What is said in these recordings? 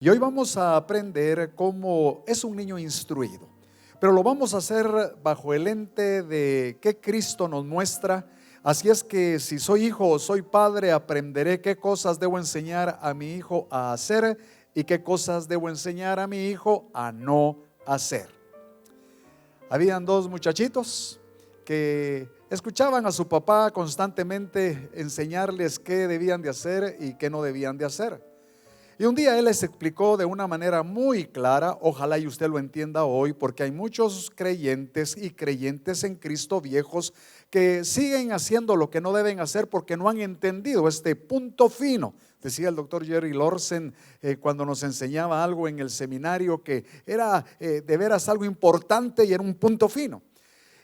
Y hoy vamos a aprender cómo es un niño instruido, pero lo vamos a hacer bajo el lente de qué Cristo nos muestra. Así es que si soy hijo o soy padre, aprenderé qué cosas debo enseñar a mi hijo a hacer y qué cosas debo enseñar a mi hijo a no hacer. Habían dos muchachitos que escuchaban a su papá constantemente enseñarles qué debían de hacer y qué no debían de hacer. Y un día él les explicó de una manera muy clara, ojalá y usted lo entienda hoy, porque hay muchos creyentes y creyentes en Cristo viejos que siguen haciendo lo que no deben hacer porque no han entendido este punto fino. Decía el doctor Jerry Lorsen cuando nos enseñaba algo en el seminario que era de veras algo importante y era un punto fino.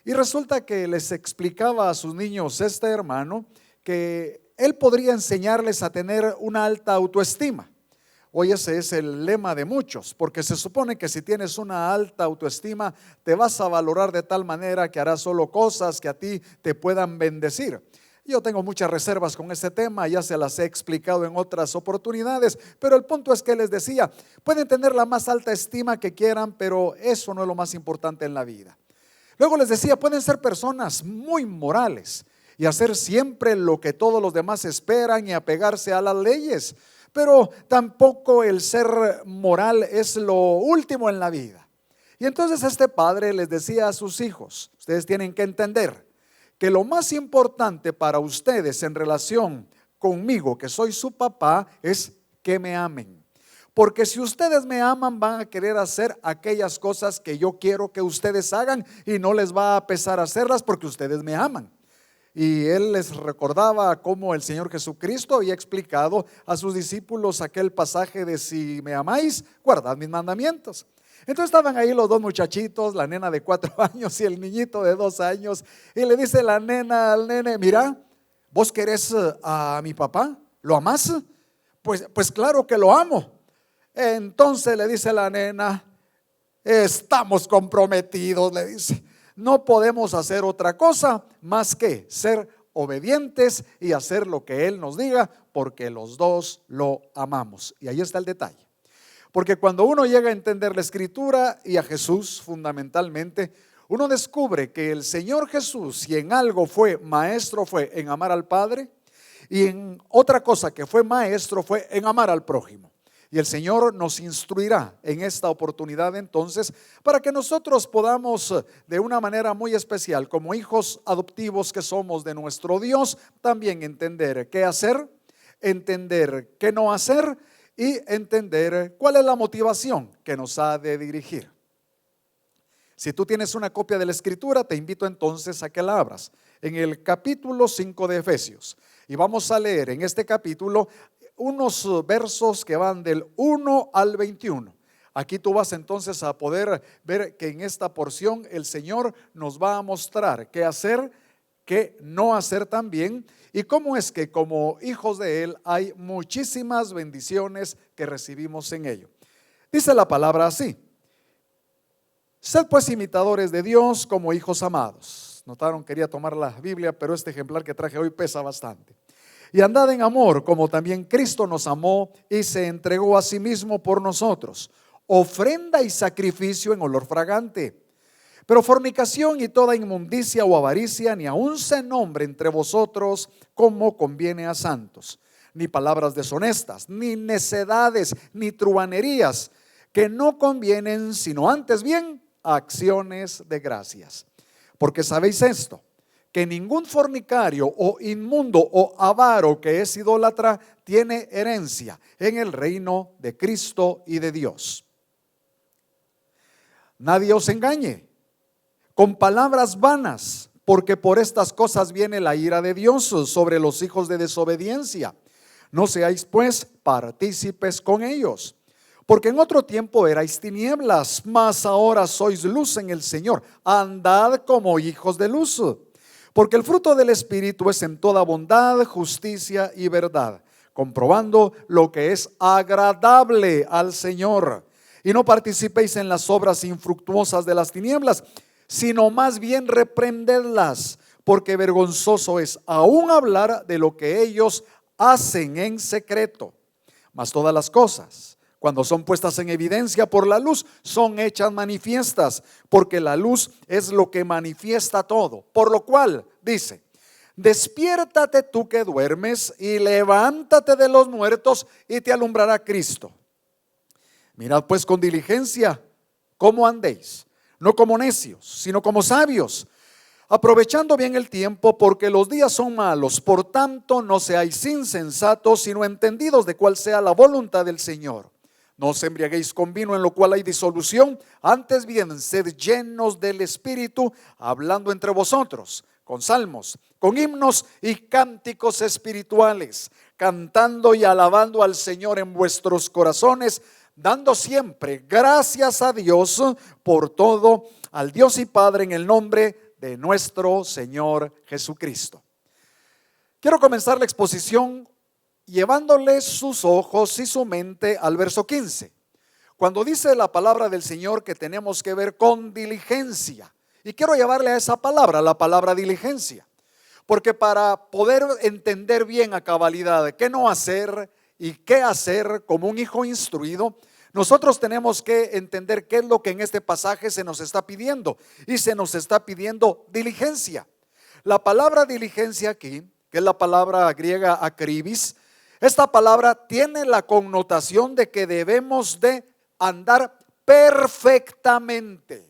Y resulta que les explicaba a sus niños este hermano que él podría enseñarles a tener una alta autoestima. Hoy ese es el lema de muchos, porque se supone que si tienes una alta autoestima, te vas a valorar de tal manera que harás solo cosas que a ti te puedan bendecir. Yo tengo muchas reservas con este tema, ya se las he explicado en otras oportunidades, pero el punto es que les decía, pueden tener la más alta estima que quieran, pero eso no es lo más importante en la vida. Luego les decía, pueden ser personas muy morales y hacer siempre lo que todos los demás esperan y apegarse a las leyes. Pero tampoco el ser moral es lo último en la vida. Y entonces este padre les decía a sus hijos, ustedes tienen que entender que lo más importante para ustedes en relación conmigo, que soy su papá, es que me amen. Porque si ustedes me aman, van a querer hacer aquellas cosas que yo quiero que ustedes hagan y no les va a pesar hacerlas porque ustedes me aman. Y él les recordaba cómo el Señor Jesucristo había explicado a sus discípulos aquel pasaje de si me amáis, guardad mis mandamientos. Entonces estaban ahí los dos muchachitos, la nena de 4 años y el niñito de 2 años. Y le dice la nena al nene, mira, ¿vos querés a mi papá? ¿Lo amás? Pues claro que lo amo. Entonces le dice la nena, estamos comprometidos, le dice. No podemos hacer otra cosa más que ser obedientes y hacer lo que Él nos diga, porque los dos lo amamos. Y ahí está el detalle. Porque cuando uno llega a entender la Escritura y a Jesús fundamentalmente, uno descubre que el Señor Jesús, si en algo fue maestro, fue en amar al Padre, y en otra cosa que fue maestro fue en amar al prójimo. Y el Señor nos instruirá en esta oportunidad entonces para que nosotros podamos de una manera muy especial, como hijos adoptivos que somos de nuestro Dios, también entender qué hacer, entender qué no hacer y entender cuál es la motivación que nos ha de dirigir. Si tú tienes una copia de la Escritura, te invito entonces a que la abras en el capítulo 5 de Efesios. Y vamos a leer en este capítulo unos versos que van del 1 al 21. Aquí tú vas entonces a poder ver que en esta porción el Señor nos va a mostrar qué hacer, qué no hacer también, y cómo es que como hijos de Él hay muchísimas bendiciones que recibimos en ello. Dice la palabra así: sed pues imitadores de Dios como hijos amados. Notaron, quería tomar la Biblia, pero este ejemplar que traje hoy pesa bastante. Y andad en amor, como también Cristo nos amó y se entregó a sí mismo por nosotros, ofrenda y sacrificio en olor fragante. Pero fornicación y toda inmundicia o avaricia ni aun se nombre entre vosotros como conviene a santos, ni palabras deshonestas, ni necedades, ni truhanerías, que no convienen, sino antes bien acciones de gracias. Porque sabéis esto, que ningún fornicario o inmundo o avaro que es idólatra tiene herencia en el reino de Cristo y de Dios. Nadie os engañe con palabras vanas, porque por estas cosas viene la ira de Dios sobre los hijos de desobediencia. No seáis pues partícipes con ellos. Porque en otro tiempo erais tinieblas, mas ahora sois luz en el Señor. Andad como hijos de luz. Porque el fruto del Espíritu es en toda bondad, justicia y verdad, comprobando lo que es agradable al Señor. Y no participéis en las obras infructuosas de las tinieblas, sino más bien reprendedlas, porque vergonzoso es aún hablar de lo que ellos hacen en secreto. Mas todas las cosas, Cuando son puestas en evidencia por la luz, son hechas manifiestas, porque la luz es lo que manifiesta todo. Por lo cual, dice, despiértate tú que duermes y levántate de los muertos y te alumbrará Cristo. Mirad pues con diligencia cómo andéis, no como necios, sino como sabios, aprovechando bien el tiempo, porque los días son malos. Por tanto, no seáis insensatos, sino entendidos de cuál sea la voluntad del Señor. No os embriaguéis con vino, en lo cual hay disolución, antes bien sed llenos del Espíritu, hablando entre vosotros con salmos, con himnos y cánticos espirituales, cantando y alabando al Señor en vuestros corazones, dando siempre gracias a Dios por todo, al Dios y Padre, en el nombre de nuestro Señor Jesucristo. Quiero comenzar la exposición llevándole sus ojos y su mente al verso 15, cuando dice la palabra del Señor que tenemos que ver con diligencia. Y quiero llevarle a esa palabra, la palabra diligencia, porque para poder entender bien a cabalidad qué no hacer y qué hacer como un hijo instruido, nosotros tenemos que entender qué es lo que en este pasaje se nos está pidiendo. Y se nos está pidiendo diligencia. La palabra diligencia aquí, que es la palabra griega akribis, esta palabra tiene la connotación de que debemos de andar perfectamente.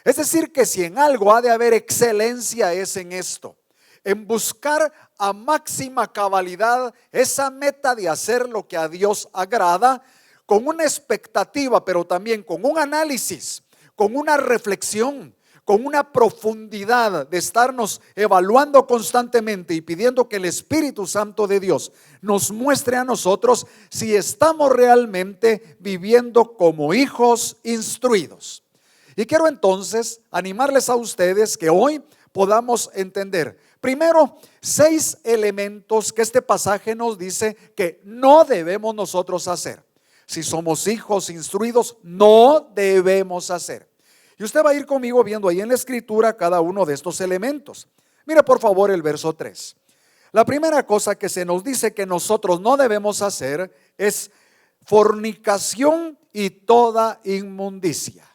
Es decir, que si en algo ha de haber excelencia, es en esto, en buscar a máxima cabalidad esa meta de hacer lo que a Dios agrada, con una expectativa, pero también con un análisis, con una reflexión, con una profundidad de estarnos evaluando constantemente y pidiendo que el Espíritu Santo de Dios nos muestre a nosotros si estamos realmente viviendo como hijos instruidos. Y quiero entonces animarles a ustedes que hoy podamos entender primero 6 elementos que este pasaje nos dice que no debemos nosotros hacer. Si somos hijos instruidos, no debemos hacer. Y usted va a ir conmigo viendo ahí en la escritura cada uno de estos elementos. Mire por favor el verso 3. La primera cosa que se nos dice que nosotros no debemos hacer es fornicación y toda inmundicia.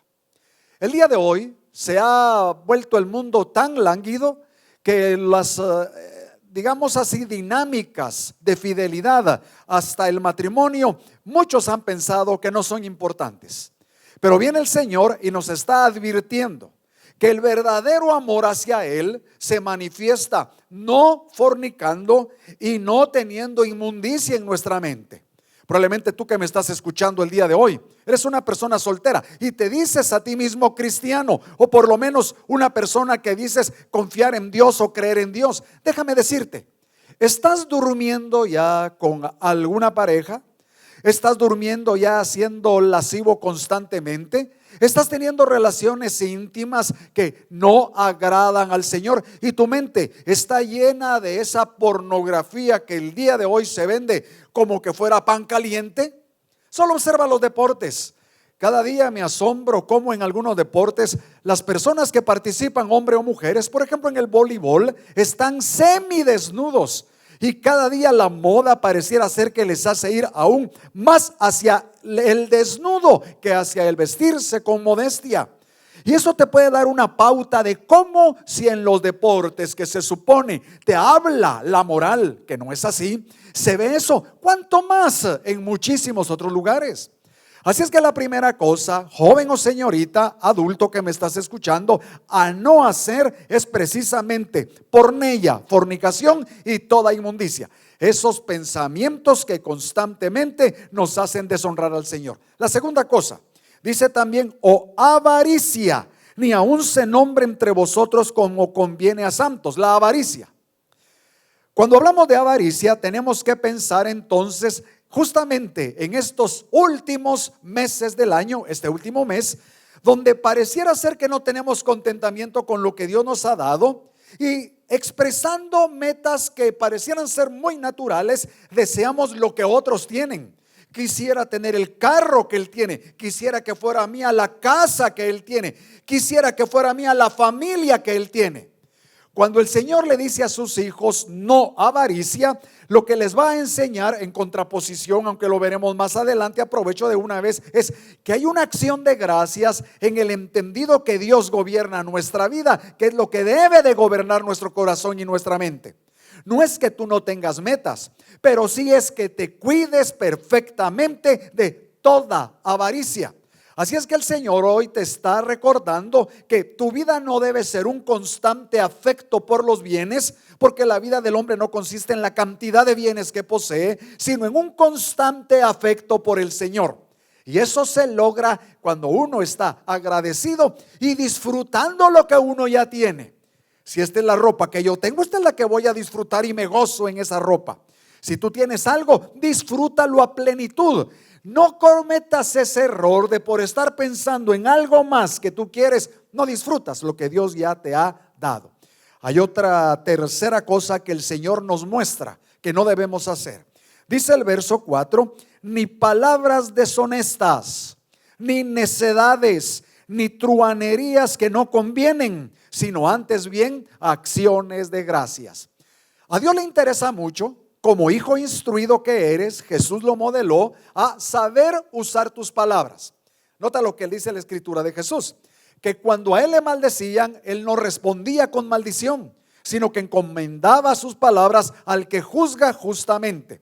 El día de hoy se ha vuelto el mundo tan lánguido que las, digamos así, dinámicas de fidelidad hasta el matrimonio, muchos han pensado que no son importantes. Pero viene el Señor y nos está advirtiendo que el verdadero amor hacia Él se manifiesta no fornicando y no teniendo inmundicia en nuestra mente. Probablemente tú que me estás escuchando el día de hoy, eres una persona soltera y te dices a ti mismo cristiano, o por lo menos una persona que dices confiar en Dios o creer en Dios. Déjame decirte, ¿estás durmiendo ya con alguna pareja? ¿Estás durmiendo ya siendo lascivo constantemente? ¿Estás teniendo relaciones íntimas que no agradan al Señor? Y tu mente está llena de esa pornografía que el día de hoy se vende como que fuera pan caliente. Solo observa los deportes. Cada día me asombro cómo en algunos deportes las personas que participan, hombres o mujeres, por ejemplo en el voleibol, están semidesnudos. Y cada día la moda pareciera ser que les hace ir aún más hacia el desnudo que hacia el vestirse con modestia. Y eso te puede dar una pauta de cómo, si en los deportes que se supone te habla la moral, que no es así, se ve eso, cuanto más en muchísimos otros lugares. Así es que la primera cosa, joven o señorita, adulto que me estás escuchando, a no hacer es precisamente porneia, fornicación y toda inmundicia. Esos pensamientos que constantemente nos hacen deshonrar al Señor. La segunda cosa, dice también, o avaricia, ni aun se nombre entre vosotros como conviene a santos. La avaricia. Cuando hablamos de avaricia, tenemos que pensar entonces justamente en estos últimos meses del año, este último mes, donde pareciera ser que no tenemos contentamiento con lo que Dios nos ha dado y expresando metas que parecieran ser muy naturales, deseamos lo que otros tienen. Quisiera tener el carro que él tiene, quisiera que fuera mía la casa que él tiene, quisiera que fuera mía la familia que él tiene. Cuando el Señor le dice a sus hijos no avaricia, lo que les va a enseñar en contraposición, aunque lo veremos más adelante, aprovecho de una vez, es que hay una acción de gracias en el entendido que Dios gobierna nuestra vida, que es lo que debe de gobernar nuestro corazón y nuestra mente. No es que tú no tengas metas, pero sí es que te cuides perfectamente de toda avaricia. Así es que el Señor hoy te está recordando que tu vida no debe ser un constante afecto por los bienes, porque la vida del hombre no consiste en la cantidad de bienes que posee, sino en un constante afecto por el Señor. Y eso se logra cuando uno está agradecido y disfrutando lo que uno ya tiene. Si esta es la ropa que yo tengo, esta es la que voy a disfrutar y me gozo en esa ropa. Si tú tienes algo, disfrútalo a plenitud. No cometas ese error de por estar pensando en algo más que tú quieres, no disfrutas lo que Dios ya te ha dado. Hay otra tercera cosa que el Señor nos muestra que no debemos hacer. Dice el verso 4, ni palabras deshonestas, ni necedades, ni truhanerías que no convienen, sino antes bien acciones de gracias. A Dios le interesa mucho, como hijo instruido que eres, Jesús lo modeló a saber usar tus palabras. Nota lo que dice la escritura de Jesús, que cuando a él le maldecían, él no respondía con maldición, sino que encomendaba sus palabras al que juzga justamente.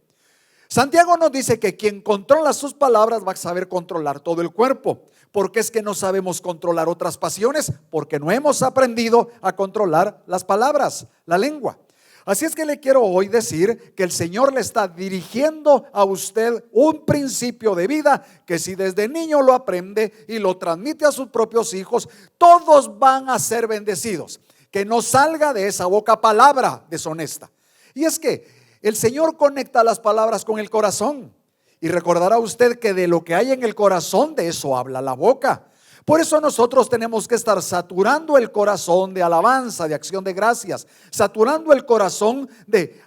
Santiago nos dice que quien controla sus palabras va a saber controlar todo el cuerpo. ¿Por qué es que no sabemos controlar otras pasiones? Porque no hemos aprendido a controlar las palabras, la lengua. Así es que le quiero hoy decir que el Señor le está dirigiendo a usted un principio de vida que si desde niño lo aprende y lo transmite a sus propios hijos, todos van a ser bendecidos. Que no salga de esa boca palabra deshonesta. Y es que el Señor conecta las palabras con el corazón. Y recordará usted que de lo que hay en el corazón, de eso habla la boca. Por eso nosotros tenemos que estar saturando el corazón de alabanza, de acción de gracias, saturando el corazón de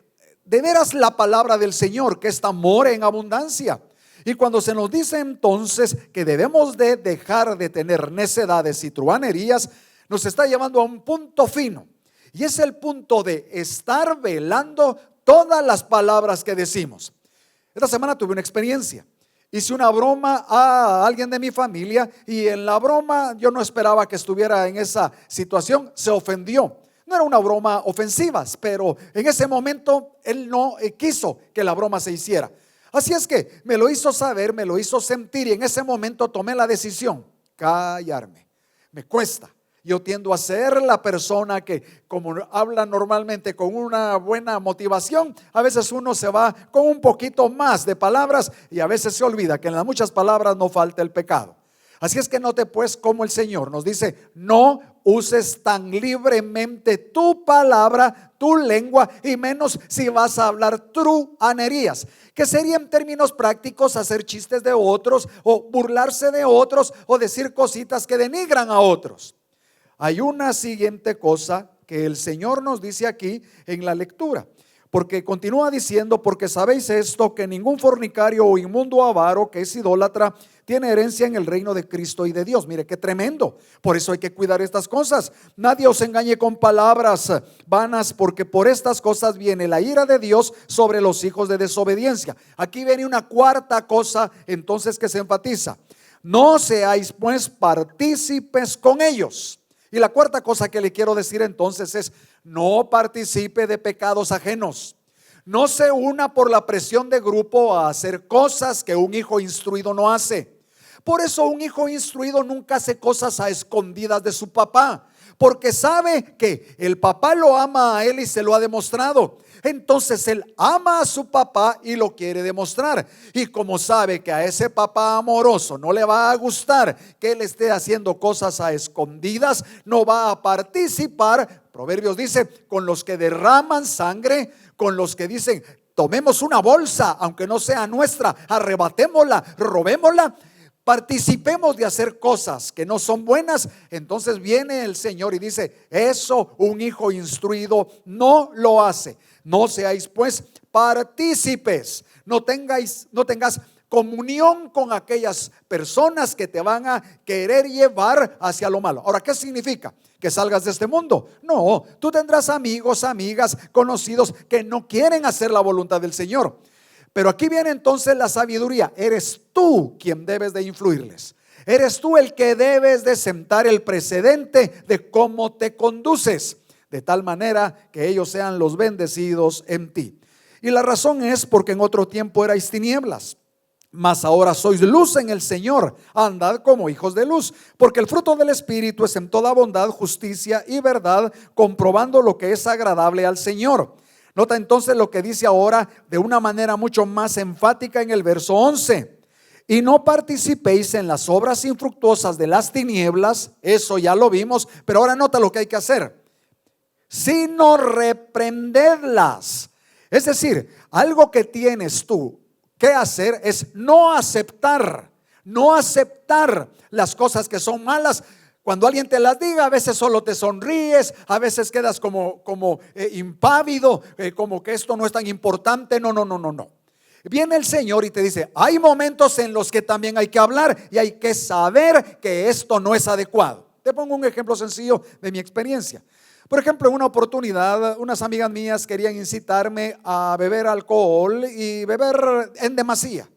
veras la palabra del Señor, que es amor en abundancia. Y cuando se nos dice entonces que debemos de dejar de tener necedades y truhanerías, nos está llevando a un punto fino. Y es el punto de estar velando todas las palabras que decimos. Esta semana tuve una experiencia. Hice una broma a alguien de mi familia y en la broma yo no esperaba que estuviera en esa situación, se ofendió. No era una broma ofensiva, pero en ese momento él no quiso que la broma se hiciera. Así es que me lo hizo saber, me lo hizo sentir y en ese momento tomé la decisión, callarme. Me cuesta. Yo tiendo a ser la persona que, como habla normalmente con una buena motivación, a veces uno se va con un poquito más de palabras y a veces se olvida que en las muchas palabras no falta el pecado. Así es que note pues como el Señor nos dice, no uses tan libremente tu palabra, tu lengua, y menos si vas a hablar truhanerías, que sería en términos prácticos hacer chistes de otros o burlarse de otros o decir cositas que denigran a otros. Hay una siguiente cosa que el Señor nos dice aquí en la lectura, porque continúa diciendo, porque sabéis esto, que ningún fornicario o inmundo o avaro que es idólatra tiene herencia en el reino de Cristo y de Dios. Mire qué tremendo, por eso hay que cuidar estas cosas. Nadie os engañe con palabras vanas, porque por estas cosas viene la ira de Dios sobre los hijos de desobediencia. Aquí viene una cuarta cosa entonces que se enfatiza: no seáis pues partícipes con ellos. Y la cuarta cosa que le quiero decir entonces es: no participe de pecados ajenos. No se una por la presión de grupo a hacer cosas que un hijo instruido no hace. Por eso un hijo instruido nunca hace cosas a escondidas de su papá, porque sabe que el papá lo ama a él y se lo ha demostrado. Entonces él ama a su papá y lo quiere demostrar. Y como sabe que a ese papá amoroso no le va a gustar que él esté haciendo cosas a escondidas, no va a participar. Proverbios dice, con los que derraman sangre, con los que dicen, tomemos una bolsa, aunque no sea nuestra, arrebatémosla, robémosla. Participemos de hacer cosas que no son buenas. Entonces viene el Señor y dice, eso un hijo instruido no lo hace. No seáis pues partícipes, no tengas comunión con aquellas personas que te van a querer llevar hacia lo malo. Ahora, ¿qué significa? ¿Que salgas de este mundo? No, tú tendrás amigos, amigas, conocidos que no quieren hacer la voluntad del Señor. Pero aquí viene entonces la sabiduría. Eres tú quien debes de influirles. Eres tú el que debes de sentar el precedente de cómo te conduces, de tal manera que ellos sean los bendecidos en ti. Y la razón es porque en otro tiempo erais tinieblas, mas ahora sois luz en el Señor. Andad como hijos de luz, porque el fruto del Espíritu es en toda bondad, justicia y verdad, comprobando lo que es agradable al Señor. Nota entonces lo que dice ahora de una manera mucho más enfática en el verso 11. Y no participéis en las obras infructuosas de las tinieblas. Eso ya lo vimos, pero ahora nota lo que hay que hacer: sino reprendedlas. Es decir, algo que tienes tú que hacer es no aceptar las cosas que son malas. Cuando alguien te las diga, a veces solo te sonríes, a veces quedas como impávido, como que esto no es tan importante. No. Viene el Señor y te dice: hay momentos en los que también hay que hablar y hay que saber que esto no es adecuado. Te pongo un ejemplo sencillo de mi experiencia. Por ejemplo, en una oportunidad, unas amigas mías querían incitarme a beber alcohol y beber en demasía.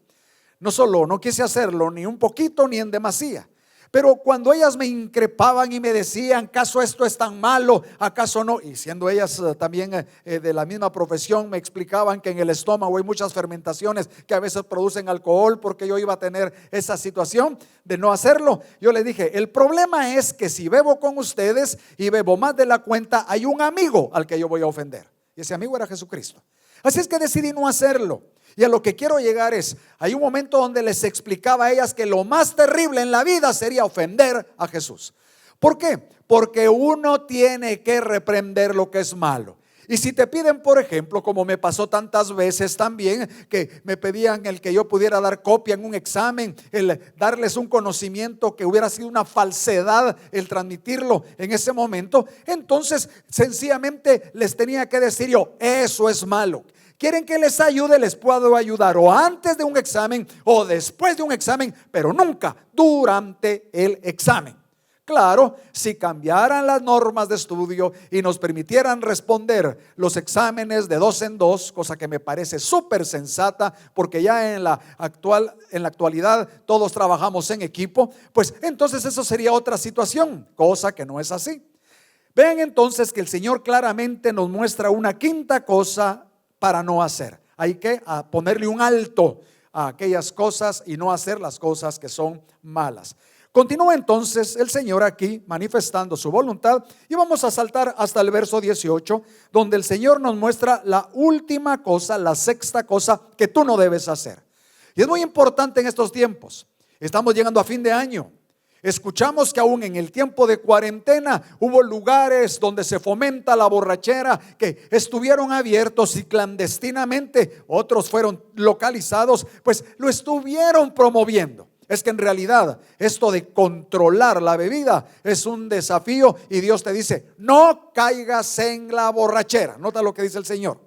No quise hacerlo ni un poquito ni en demasía. Pero cuando ellas me increpaban y me decían: ¿acaso esto es tan malo? ¿Acaso no? Y siendo ellas también de la misma profesión, me explicaban que en el estómago hay muchas fermentaciones que a veces producen alcohol, porque yo iba a tener esa situación de no hacerlo. Yo les dije: el problema es que si bebo con ustedes y bebo más de la cuenta, hay un amigo al que yo voy a ofender. Y ese amigo era Jesucristo. Así es que decidí no hacerlo. Y a lo que quiero llegar es, hay un momento donde les explicaba a ellas que lo más terrible en la vida sería ofender a Jesús. ¿Por qué? Porque uno tiene que reprender lo que es malo. Y si te piden, por ejemplo, como me pasó tantas veces también, que me pedían el que yo pudiera dar copia en un examen, el darles un conocimiento que hubiera sido una falsedad, el transmitirlo en ese momento, entonces sencillamente les tenía que decir yo: eso es malo. ¿Quieren que les ayude? Les puedo ayudar o antes de un examen o después de un examen, pero nunca durante el examen. Claro, si cambiaran las normas de estudio y nos permitieran responder los exámenes de 2 en 2, cosa que me parece súper sensata, porque ya en la actualidad todos trabajamos en equipo, pues entonces eso sería otra situación, cosa que no es así. Vean entonces que el Señor claramente nos muestra una quinta cosa para no hacer. Hay que ponerle un alto a aquellas cosas y no hacer las cosas que son malas. Continúa entonces el Señor aquí manifestando su voluntad y vamos a saltar hasta el verso 18, donde el Señor nos muestra la última cosa, la sexta cosa que tú no debes hacer. Y es muy importante en estos tiempos. Estamos llegando a fin de año. Escuchamos que aún en el tiempo de cuarentena hubo lugares donde se fomenta la borrachera que estuvieron abiertos y clandestinamente otros fueron localizados, pues lo estuvieron promoviendo. Es que en realidad esto de controlar la bebida es un desafío y Dios te dice: no caigas en la borrachera. Nota lo que dice el Señor.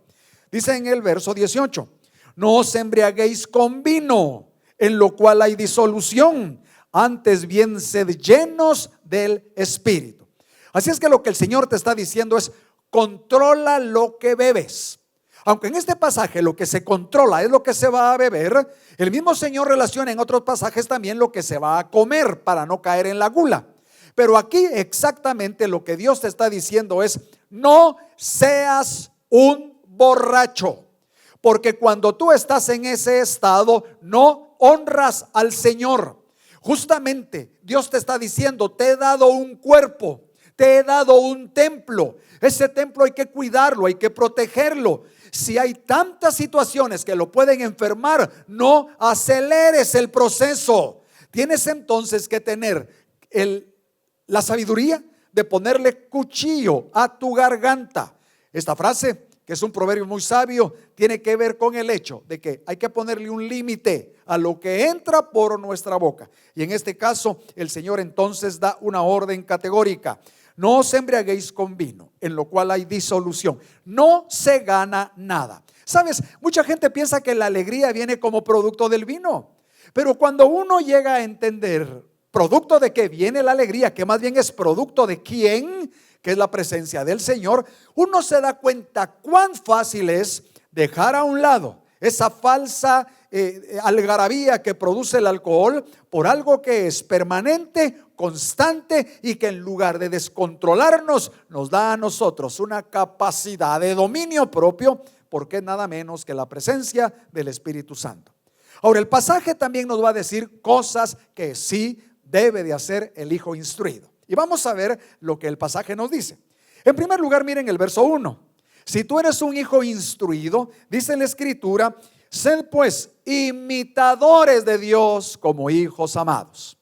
Dice en el verso 18: no os embriaguéis con vino, en lo cual hay disolución, antes bien sed llenos del Espíritu. Así es que lo que el Señor te está diciendo es: controla lo que bebes. Aunque en este pasaje lo que se controla es lo que se va a beber, el mismo Señor relaciona en otros pasajes también lo que se va a comer para no caer en la gula. Pero aquí exactamente lo que Dios te está diciendo es: no seas un borracho, porque cuando tú estás en ese estado no honras al Señor. Justamente Dios te está diciendo: te he dado un cuerpo, te he dado un templo. Ese templo hay que cuidarlo, hay que protegerlo. Si hay tantas situaciones que lo pueden enfermar, no aceleres el proceso. Tienes entonces que tener la sabiduría de ponerle cuchillo a tu garganta. Esta frase, que es un proverbio muy sabio, tiene que ver con el hecho de que hay que ponerle un límite a lo que entra por nuestra boca. Y en este caso el Señor entonces da una orden categórica: no os embriaguéis con vino, en lo cual hay disolución. No se gana nada. Sabes, mucha gente piensa que la alegría viene como producto del vino. Pero cuando uno llega a entender producto de qué viene la alegría, que más bien es producto de quién, que es la presencia del Señor, uno se da cuenta cuán fácil es dejar a un lado esa falsa algarabía que produce el alcohol por algo que es permanente, constante y que en lugar de descontrolarnos nos da a nosotros una capacidad de dominio propio, porque es nada menos que la presencia del Espíritu Santo. Ahora, el pasaje también nos va a decir cosas que sí debe de hacer el hijo instruido. Y vamos a ver lo que el pasaje nos dice. En primer lugar, miren el verso 1. Si tú eres un hijo instruido, dice la Escritura, sed pues imitadores de Dios como hijos amados.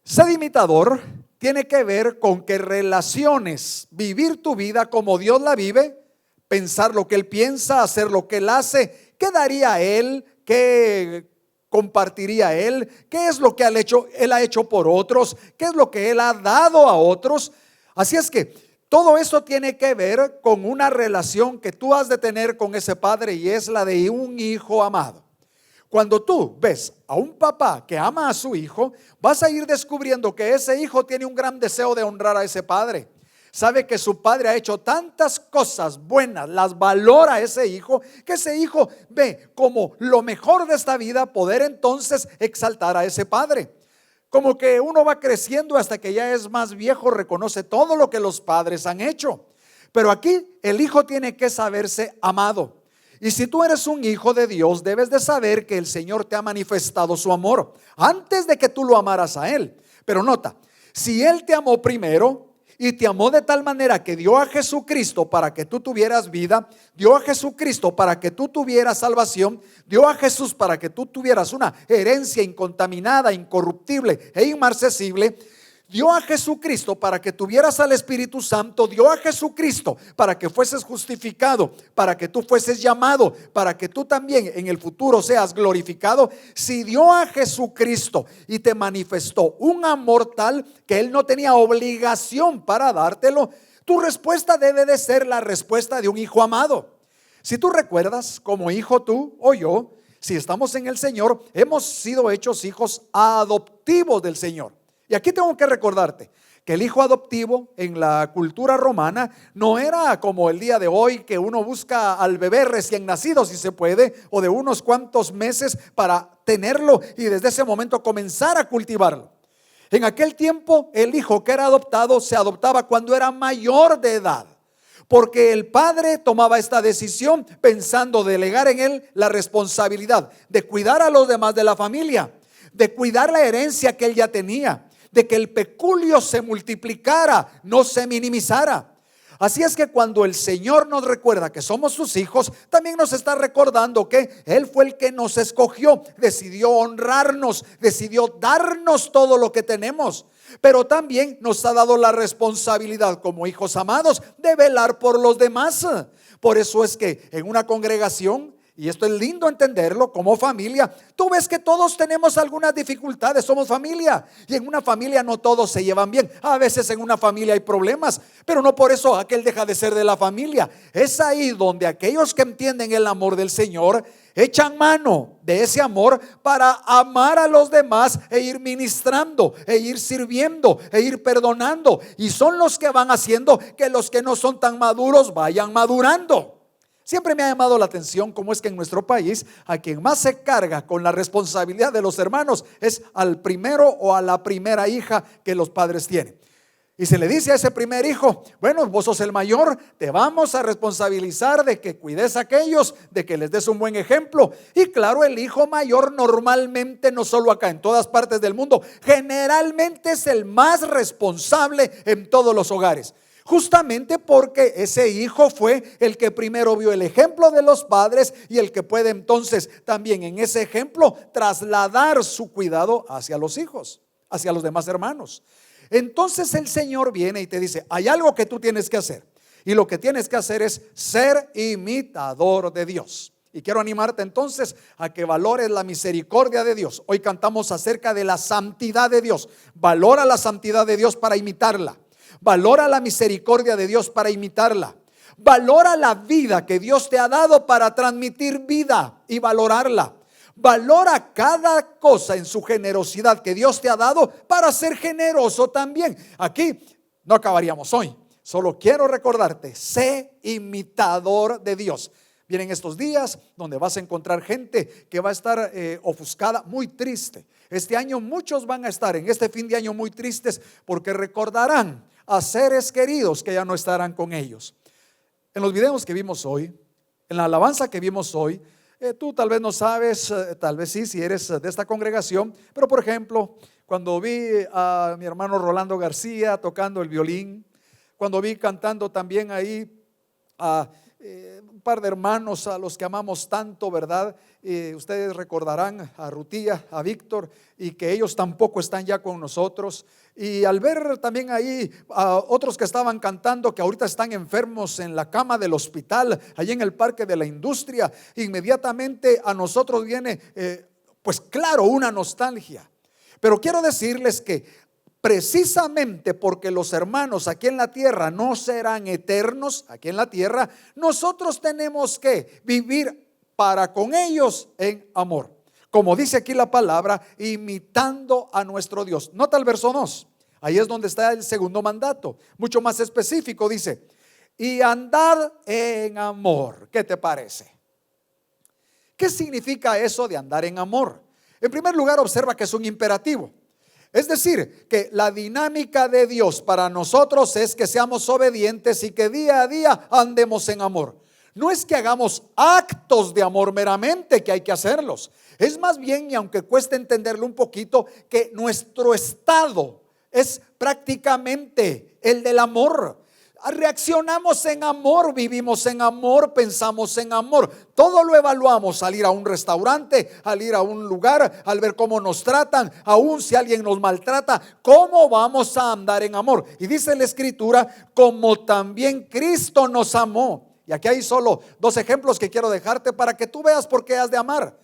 Ser imitador tiene que ver con que relaciones, vivir tu vida como Dios la vive, pensar lo que Él piensa, hacer lo que Él hace. ¿Qué daría Él? ¿Qué compartiría Él? ¿Qué es lo que Él ha hecho por otros? ¿Qué es lo que Él ha dado a otros? Así es que todo eso tiene que ver con una relación que tú has de tener con ese padre, y es la de un hijo amado. Cuando tú ves a un papá que ama a su hijo, vas a ir descubriendo que ese hijo tiene un gran deseo de honrar a ese padre. Sabe que su padre ha hecho tantas cosas buenas, las valora ese hijo, que ese hijo ve como lo mejor de esta vida poder entonces exaltar a ese padre. Como que uno va creciendo hasta que ya es más viejo, reconoce todo lo que los padres han hecho. Pero aquí el hijo tiene que saberse amado. Y si tú eres un hijo de Dios, debes de saber que el Señor te ha manifestado su amor antes de que tú lo amaras a Él. Pero nota, si Él te amó primero y te amó de tal manera que dio a Jesucristo para que tú tuvieras vida, dio a Jesucristo para que tú tuvieras salvación, dio a Jesús para que tú tuvieras una herencia incontaminada, incorruptible e inmarcesible, dio a Jesucristo para que tuvieras al Espíritu Santo, dio a Jesucristo para que fueses justificado, para que tú fueses llamado, para que tú también en el futuro seas glorificado. Si dio a Jesucristo y te manifestó un amor tal que Él no tenía obligación para dártelo, tu respuesta debe de ser la respuesta de un hijo amado. Si tú recuerdas, como hijo tú o yo, si estamos en el Señor, hemos sido hechos hijos adoptivos del Señor. Y aquí tengo que recordarte que el hijo adoptivo en la cultura romana no era como el día de hoy, que uno busca al bebé recién nacido si se puede, o de unos cuantos meses para tenerlo y desde ese momento comenzar a cultivarlo. En aquel tiempo el hijo que era adoptado se adoptaba cuando era mayor de edad, porque el padre tomaba esta decisión pensando delegar en él la responsabilidad de cuidar a los demás de la familia, de cuidar la herencia que él ya tenía, de que el peculio se multiplicara, no se minimizara. Así es que cuando el Señor nos recuerda que somos sus hijos, también nos está recordando que Él fue el que nos escogió, decidió honrarnos, decidió darnos todo lo que tenemos, pero también nos ha dado la responsabilidad como hijos amados de velar por los demás. Por eso es que en una congregación, y esto es lindo entenderlo como familia, tú ves que todos tenemos algunas dificultades, somos familia, y en una familia no todos se llevan bien. A veces en una familia hay problemas, pero no por eso aquel deja de ser de la familia. Es ahí donde aquellos que entienden el amor del Señor echan mano de ese amor para amar a los demás e ir ministrando, e ir sirviendo, e ir perdonando, y son los que van haciendo que los que no son tan maduros vayan madurando. Siempre me ha llamado la atención cómo es que en nuestro país a quien más se carga con la responsabilidad de los hermanos es al primero o a la primera hija que los padres tienen. Y se le dice a ese primer hijo: bueno, vos sos el mayor, te vamos a responsabilizar de que cuides a aquellos, de que les des un buen ejemplo. Y claro, el hijo mayor normalmente, no solo acá, en todas partes del mundo, generalmente es el más responsable en todos los hogares. Justamente porque ese hijo fue el que primero vio el ejemplo de los padres y el que puede entonces también en ese ejemplo trasladar su cuidado hacia los hijos, hacia los demás hermanos. Entonces el Señor viene y te dice: hay algo que tú tienes que hacer, y lo que tienes que hacer es ser imitador de Dios. Y quiero animarte entonces a que valores la misericordia de Dios. Hoy cantamos acerca de la santidad de Dios. Valora la santidad de Dios para imitarla. Valora la misericordia de Dios para imitarla. Valora la vida que Dios te ha dado para transmitir vida y valorarla. Valora cada cosa en su generosidad que Dios te ha dado para ser generoso también. Aquí no acabaríamos hoy. Solo quiero recordarte, sé imitador de Dios. Vienen estos días donde vas a encontrar gente que va a estar ofuscada, muy triste. Este año muchos van a estar en este fin de año muy tristes porque recordarán a seres queridos que ya no estarán con ellos. En los videos que vimos hoy, en la alabanza que vimos hoy, tú tal vez no sabes, tal vez sí, si eres de esta congregación, pero por ejemplo, cuando vi a mi hermano Rolando García tocando el violín, cuando vi cantando también ahí a un par de hermanos a los que amamos tanto, ¿verdad? Ustedes recordarán a Rutía, a Víctor, y que ellos tampoco están ya con nosotros. Y al ver también ahí a otros que estaban cantando, que ahorita están enfermos en la cama del hospital, allí en el Parque de la Industria, inmediatamente a nosotros viene, pues claro, una nostalgia. Pero quiero decirles que precisamente porque los hermanos aquí en la tierra no serán eternos, aquí en la tierra, nosotros tenemos que vivir para con ellos en amor. Como dice aquí la palabra, imitando a nuestro Dios. Nota el verso 2, ahí es donde está el segundo mandato, mucho más específico, dice, y andad en amor. ¿Qué te parece? ¿Qué significa eso de andar en amor? En primer lugar, observa que es un imperativo. Es decir, que la dinámica de Dios para nosotros es que seamos obedientes y que día a día andemos en amor. No es que hagamos actos de amor meramente, que hay que hacerlos. Es más bien, y aunque cueste entenderlo un poquito, que nuestro estado es prácticamente el del amor. Reaccionamos en amor, vivimos en amor, pensamos en amor. Todo lo evaluamos al ir a un restaurante, al ir a un lugar, al ver cómo nos tratan, aun si alguien nos maltrata, ¿cómo vamos a andar en amor? Y dice la Escritura, como también Cristo nos amó. Y aquí hay solo dos ejemplos que quiero dejarte para que tú veas por qué has de amar.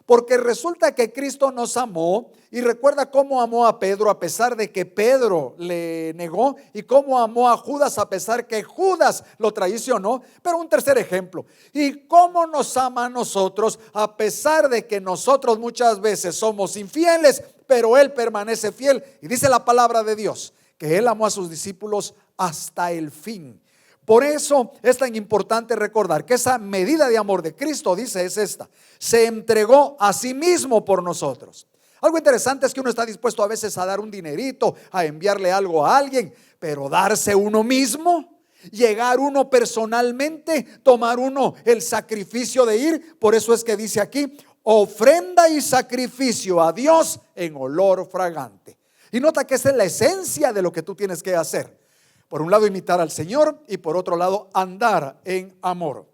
Porque resulta que Cristo nos amó, y recuerda cómo amó a Pedro a pesar de que Pedro le negó, y cómo amó a Judas a pesar que Judas lo traicionó. Pero un tercer ejemplo, y cómo nos ama a nosotros a pesar de que nosotros muchas veces somos infieles, pero Él permanece fiel. Y dice la palabra de Dios que Él amó a sus discípulos hasta el fin. Por eso es tan importante recordar que esa medida de amor de Cristo, dice, es esta: se entregó a sí mismo por nosotros. Algo interesante es que uno está dispuesto a veces a dar un dinerito, a enviarle algo a alguien, pero darse uno mismo, llegar uno personalmente, tomar uno el sacrificio de ir. Por eso es que dice aquí, ofrenda y sacrificio a Dios en olor fragante. Y nota que esa es la esencia de lo que tú tienes que hacer. Por un lado, imitar al Señor, y por otro lado, andar en amor.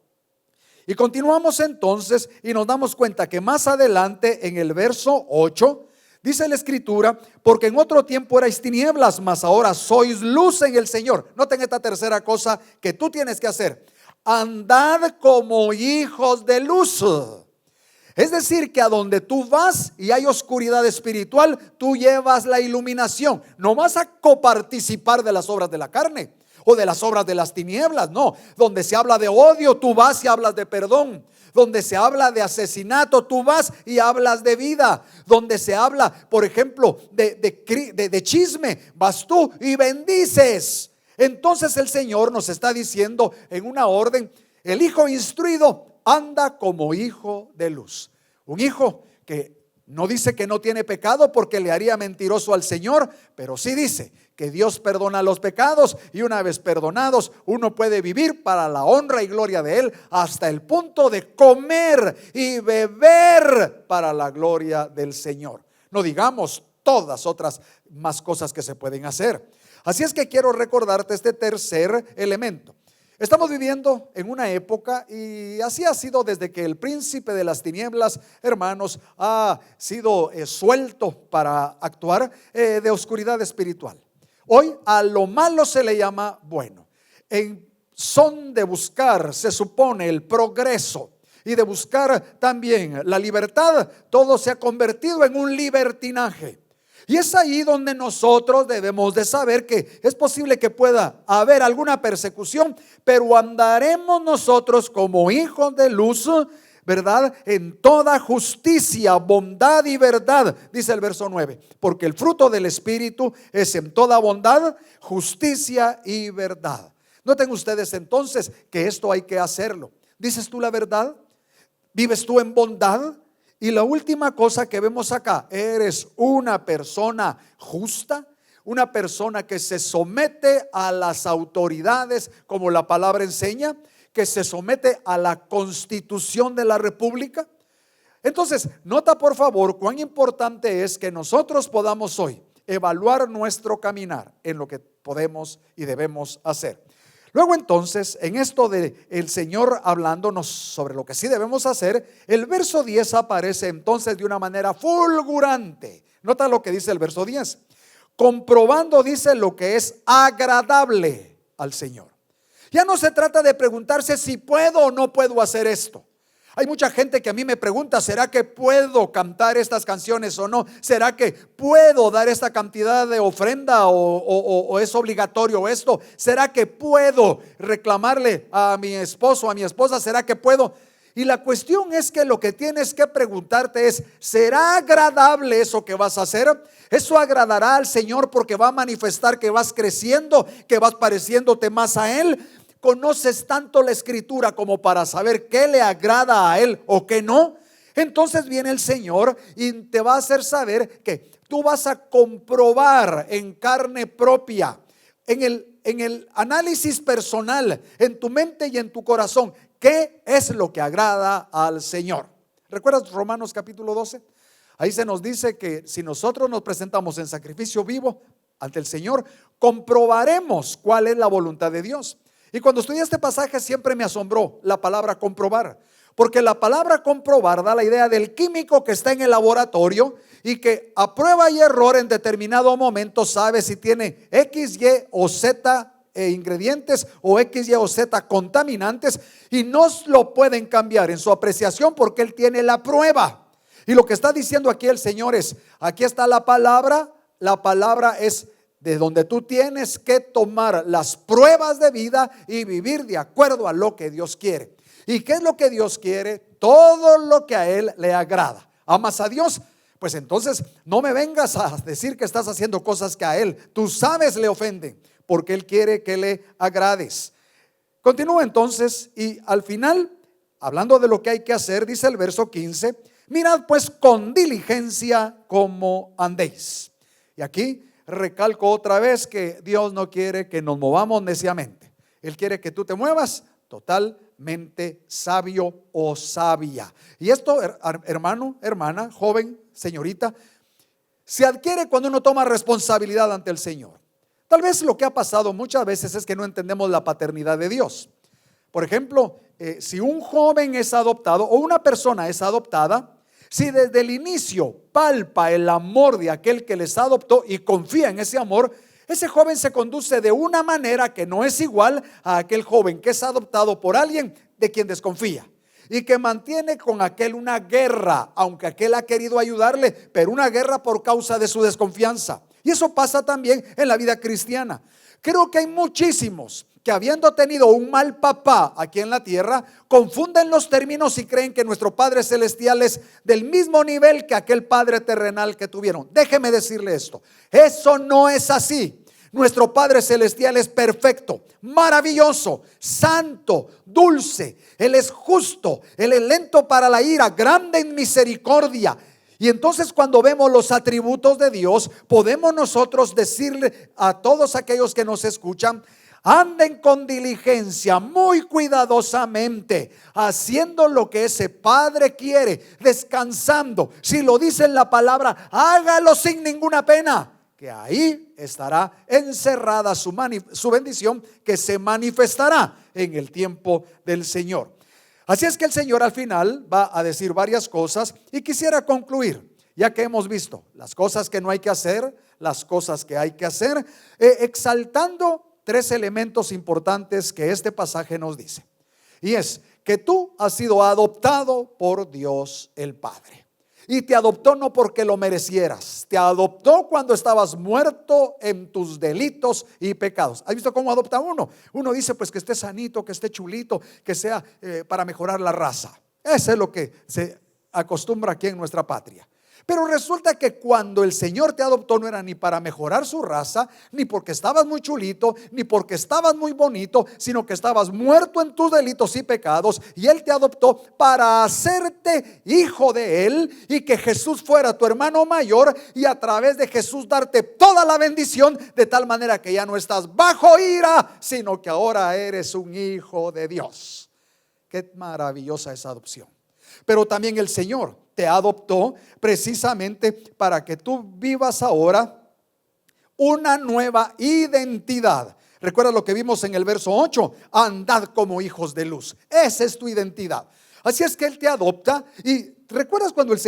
Y continuamos entonces y nos damos cuenta que más adelante en el verso 8 dice la Escritura, porque en otro tiempo erais tinieblas, mas ahora sois luz en el Señor. Noten esta tercera cosa que tú tienes que hacer: andad como hijos de luz. Es decir, que a donde tú vas y hay oscuridad espiritual, tú llevas la iluminación. No vas a coparticipar de las obras de la carne o de las obras de las tinieblas, no. Donde se habla de odio, tú vas y hablas de perdón. Donde se habla de asesinato, tú vas y hablas de vida. Donde se habla, por ejemplo, de chisme, vas tú y bendices. Entonces el Señor nos está diciendo en una orden: el hijo instruido anda como hijo de luz. Un hijo que no dice que no tiene pecado porque le haría mentiroso al Señor, pero sí dice que Dios perdona los pecados, y una vez perdonados uno puede vivir para la honra y gloria de Él, hasta el punto de comer y beber para la gloria del Señor. No digamos todas otras más cosas que se pueden hacer. Así es que quiero recordarte este tercer elemento. Estamos viviendo en una época, y así ha sido desde que el príncipe de las tinieblas, hermanos, ha sido suelto para actuar de oscuridad espiritual. Hoy a lo malo se le llama bueno. En son de buscar, se supone, el progreso y de buscar también la libertad, todo se ha convertido en un libertinaje. Y es ahí donde nosotros debemos de saber que es posible que pueda haber alguna persecución, pero andaremos nosotros como hijos de luz, ¿verdad? En toda justicia, bondad y verdad, dice el verso 9, porque el fruto del Espíritu es en toda bondad, justicia y verdad. Noten ustedes entonces que esto hay que hacerlo. ¿Dices tú la verdad? ¿Vives tú en bondad? Y la última cosa que vemos acá, ¿eres una persona justa? Una persona que se somete a las autoridades, como la palabra enseña, que se somete a la constitución de la república. Entonces, nota por favor cuán importante es que nosotros podamos hoy evaluar nuestro caminar en lo que podemos y debemos hacer. Luego entonces, en esto de el Señor hablándonos sobre lo que sí debemos hacer, el verso 10 aparece entonces de una manera fulgurante. Nota lo que dice el verso 10. Comprobando, dice, lo que es agradable al Señor. Ya no se trata de preguntarse si puedo o no puedo hacer esto. Hay mucha gente que a mí me pregunta, ¿será que puedo cantar estas canciones o no? ¿Será que puedo dar esta cantidad de ofrenda o es obligatorio esto? ¿Será que puedo reclamarle a mi esposo, a mi esposa? ¿Será que puedo? Y la cuestión es que lo que tienes que preguntarte es, ¿será agradable eso que vas a hacer? ¿Eso agradará al Señor porque va a manifestar que vas creciendo, que vas pareciéndote más a Él? ¿Conoces tanto la Escritura como para saber qué le agrada a Él o qué no? Entonces viene el Señor y te va a hacer saber que tú vas a comprobar en carne propia, en el análisis personal, en tu mente y en tu corazón, qué es lo que agrada al Señor. ¿Recuerdas Romanos capítulo 12? Ahí se nos dice que si nosotros nos presentamos en sacrificio vivo ante el Señor, comprobaremos cuál es la voluntad de Dios. Y cuando estudié este pasaje siempre me asombró la palabra comprobar, porque la palabra comprobar da la idea del químico que está en el laboratorio y que a prueba y error en determinado momento sabe si tiene X, Y o Z ingredientes o X, Y o Z contaminantes, y no lo pueden cambiar en su apreciación porque él tiene la prueba. Y lo que está diciendo aquí el Señor es, aquí está la palabra es de donde tú tienes que tomar las pruebas de vida y vivir de acuerdo a lo que Dios quiere. ¿Y qué es lo que Dios quiere? Todo lo que a Él le agrada. ¿Amas a Dios? Pues entonces no me vengas a decir que estás haciendo cosas que a Él, tú sabes, le ofenden, porque Él quiere que le agrades. Continúa entonces y al final, hablando de lo que hay que hacer, dice el verso 15, mirad pues con diligencia cómo andéis. Y aquí recalco otra vez que Dios no quiere que nos movamos neciamente. Él quiere que tú te muevas totalmente sabio o sabia. Y esto, hermano, hermana, joven, señorita, se adquiere cuando uno toma responsabilidad ante el Señor. Tal vez lo que ha pasado muchas veces es que no entendemos la paternidad de Dios. Por ejemplo, si un joven es adoptado o una persona es adoptada, si desde el inicio palpa el amor de aquel que les adoptó y confía en ese amor, ese joven se conduce de una manera que no es igual a aquel joven que es adoptado por alguien de quien desconfía y que mantiene con aquel una guerra, aunque aquel ha querido ayudarle, pero una guerra por causa de su desconfianza. Y eso pasa también en la vida cristiana. Creo que hay muchísimos que habiendo tenido un mal papá aquí en la tierra, confunden los términos y creen que nuestro Padre Celestial es del mismo nivel que aquel Padre terrenal que tuvieron. Déjeme decirle esto, eso no es así. Nuestro Padre Celestial es perfecto, maravilloso, santo, dulce. Él es justo, Él es lento para la ira, grande en misericordia. Y entonces cuando vemos los atributos de Dios, podemos nosotros decirle a todos aquellos que nos escuchan, anden con diligencia, muy cuidadosamente, haciendo lo que ese Padre quiere, descansando. Si lo dice en la palabra, hágalo sin ninguna pena, que ahí estará encerrada su bendición, que se manifestará en el tiempo del Señor. Así es que el Señor al final va a decir varias cosas y quisiera concluir, ya que hemos visto las cosas que no hay que hacer, las cosas que hay que hacer, exaltando tres elementos importantes que este pasaje nos dice. Y es que tú has sido adoptado por Dios el Padre. Y te adoptó no porque lo merecieras, te adoptó cuando estabas muerto en tus delitos y pecados. ¿Has visto cómo adopta uno? Uno dice pues que esté sanito, que esté chulito, que sea para mejorar la raza. Eso es lo que se acostumbra aquí en nuestra patria. Pero resulta que cuando el Señor te adoptó no era ni para mejorar su raza, ni porque estabas muy chulito, ni porque estabas muy bonito, sino que estabas muerto en tus delitos y pecados, y Él te adoptó para hacerte hijo de Él, y que Jesús fuera tu hermano mayor, y a través de Jesús darte toda la bendición, de tal manera que ya no estás bajo ira, sino que ahora eres un hijo de Dios. Qué maravillosa esa adopción. Pero también el Señor te adoptó precisamente para que tú vivas ahora una nueva identidad. Recuerda lo que vimos en el verso 8: andad como hijos de luz. Esa es tu identidad. Así es que Él te adopta. Y ¿recuerdas cuando al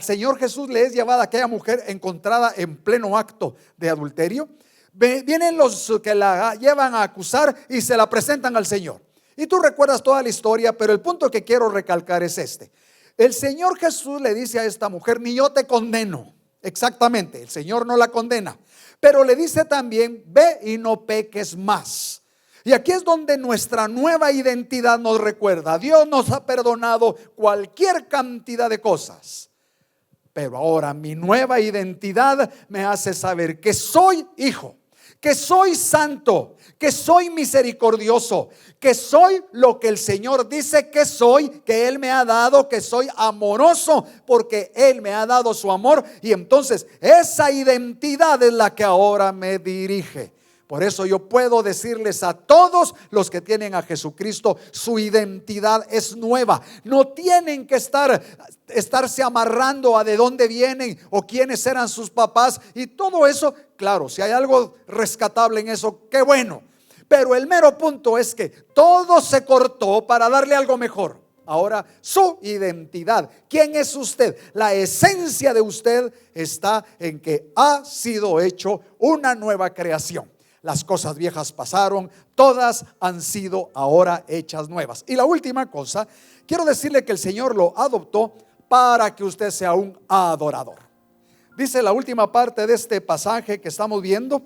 Señor Jesús le es llevada aquella mujer encontrada en pleno acto de adulterio? Vienen los que la llevan a acusar y se la presentan al Señor. Y tú recuerdas toda la historia, pero el punto que quiero recalcar es este. El Señor Jesús le dice a esta mujer: ni yo te condeno. Exactamente, el Señor no la condena, pero le dice también: ve y no peques más. Y aquí es donde nuestra nueva identidad nos recuerda: Dios nos ha perdonado cualquier cantidad de cosas, pero ahora mi nueva identidad me hace saber que soy hijo, que soy santo, que soy misericordioso, que soy lo que el Señor dice que soy, que Él me ha dado, que soy amoroso porque Él me ha dado su amor. Y entonces esa identidad es la que ahora me dirige. Por eso yo puedo decirles a todos los que tienen a Jesucristo: su identidad es nueva. No tienen que estarse amarrando a de dónde vienen o quiénes eran sus papás y todo eso. Claro, si hay algo rescatable en eso, qué bueno. Pero el mero punto es que todo se cortó para darle algo mejor. Ahora su identidad, ¿quién es usted? La esencia de usted está en que ha sido hecho una nueva creación. Las cosas viejas pasaron, todas han sido ahora hechas nuevas. Y la última cosa, quiero decirle que el Señor lo adoptó para que usted sea un adorador. Dice la última parte de este pasaje que estamos viendo,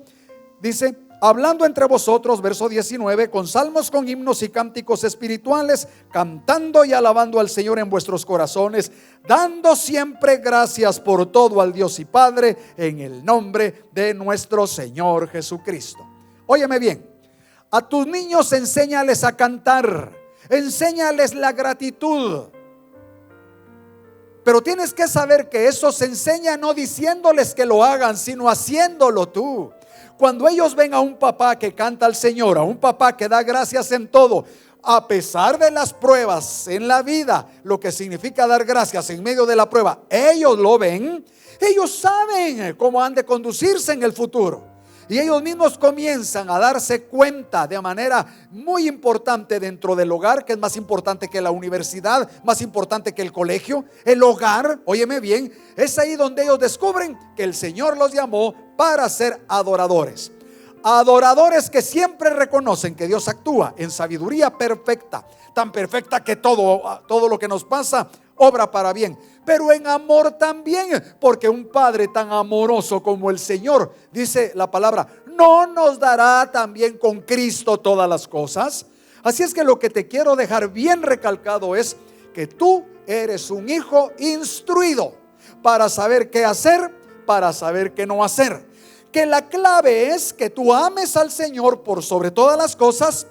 dice: hablando entre vosotros, verso 19, con salmos, con himnos y cánticos espirituales, cantando y alabando al Señor en vuestros corazones, dando siempre gracias por todo al Dios y Padre, en el nombre de nuestro Señor Jesucristo. Óyeme bien, a tus niños enséñales a cantar, enséñales la gratitud. Pero tienes que saber que eso se enseña no diciéndoles que lo hagan, sino haciéndolo tú. Cuando ellos ven a un papá que canta al Señor, a un papá que da gracias en todo, a pesar de las pruebas en la vida, lo que significa dar gracias en medio de la prueba, ellos lo ven, ellos saben cómo han de conducirse en el futuro. Y ellos mismos comienzan a darse cuenta de manera muy importante dentro del hogar, que es más importante que la universidad, más importante que el colegio. El hogar, óyeme bien, es ahí donde ellos descubren que el Señor los llamó para ser adoradores. Adoradores que siempre reconocen que Dios actúa en sabiduría perfecta, tan perfecta que todo lo que nos pasa obra para bien, pero en amor también, porque un Padre tan amoroso como el Señor, dice la palabra, ¿no nos dará también con Cristo todas las cosas? Así es que lo que te quiero dejar bien recalcado es que tú eres un hijo instruido para saber qué hacer, para saber qué no hacer. Que la clave es que tú ames al Señor por sobre todas las cosas,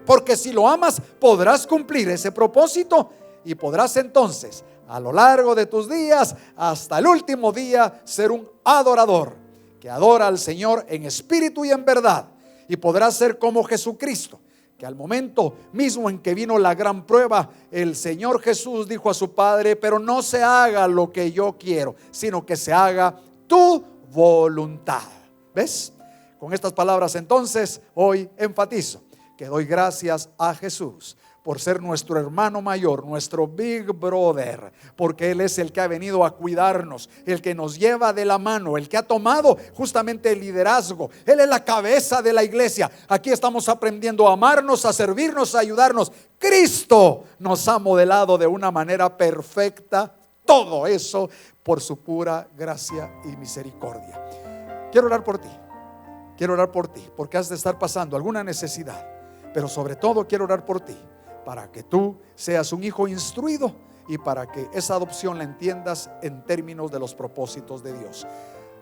porque si lo amas podrás cumplir ese propósito y podrás entonces a lo largo de tus días hasta el último día ser un adorador que adora al Señor en espíritu y en verdad. Y podrás ser como Jesucristo, que al momento mismo en que vino la gran prueba, el Señor Jesús dijo a su Padre: pero no se haga lo que yo quiero, sino que se haga tu voluntad. ¿Ves? Con estas palabras entonces hoy enfatizo que doy gracias a Jesús por ser nuestro hermano mayor, nuestro big brother, porque Él es el que ha venido a cuidarnos, el que nos lleva de la mano, el que ha tomado justamente el liderazgo. Él es la cabeza de la iglesia. Aquí estamos aprendiendo a amarnos, a servirnos, a ayudarnos. Cristo nos ha modelado de una manera perfecta todo eso por su pura gracia y misericordia. Quiero orar por ti. Quiero orar por ti porque has de estar pasando alguna necesidad, pero sobre todo quiero orar por ti, para que tú seas un hijo instruido y para que esa adopción la entiendas en términos de los propósitos de Dios.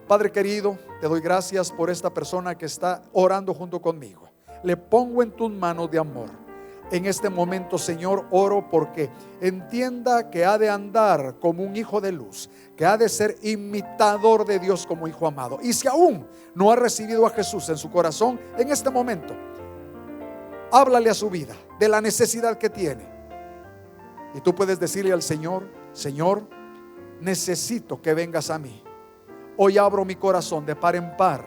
Padre querido, te doy gracias por esta persona que está orando junto conmigo. Le pongo en tus manos de amor. En este momento, Señor, oro porque entienda que ha de andar como un hijo de luz, que ha de ser imitador de Dios como hijo amado. Y si aún no ha recibido a Jesús en su corazón, en este momento, háblale a su vida de la necesidad que tiene. Y tú puedes decirle al Señor: Señor, necesito que vengas a mí. Hoy abro mi corazón de par en par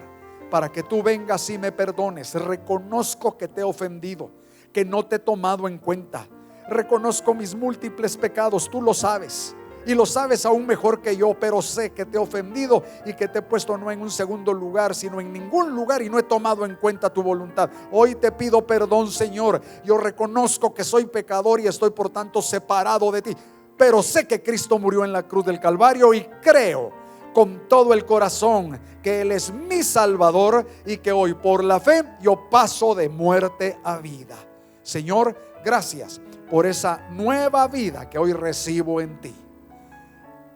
para que tú vengas y me perdones. Reconozco que te he ofendido, que no te he tomado en cuenta. Reconozco mis múltiples pecados, tú lo sabes, y lo sabes aún mejor que yo, pero sé que te he ofendido y que te he puesto no en un segundo lugar, sino en ningún lugar, y no he tomado en cuenta tu voluntad. Hoy te pido perdón, Señor. Yo reconozco que soy pecador y estoy por tanto separado de ti, pero sé que Cristo murió en la cruz del Calvario y creo con todo el corazón que Él es mi Salvador y que hoy por la fe yo paso de muerte a vida. Señor, gracias por esa nueva vida que hoy recibo en ti.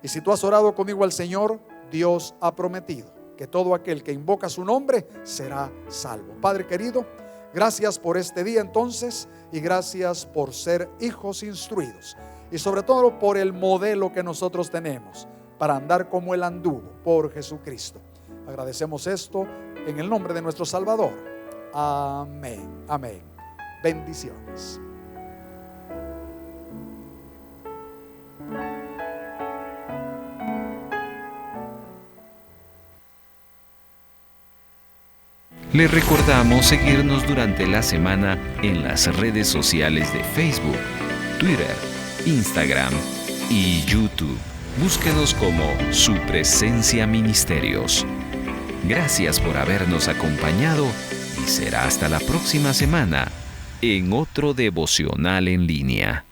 Y si tú has orado conmigo al Señor, Dios ha prometido que todo aquel que invoca su nombre será salvo. Padre querido, gracias por este día entonces, y gracias por ser hijos instruidos, y sobre todo por el modelo que nosotros tenemos para andar como Él anduvo, por Jesucristo. Agradecemos esto en el nombre de nuestro Salvador. Amén. Amén. Bendiciones. Le recordamos seguirnos durante la semana en las redes sociales de Facebook, Twitter, Instagram y YouTube. Búsquenos como Su Presencia Ministerios. Gracias por habernos acompañado y será hasta la próxima semana en otro devocional en línea.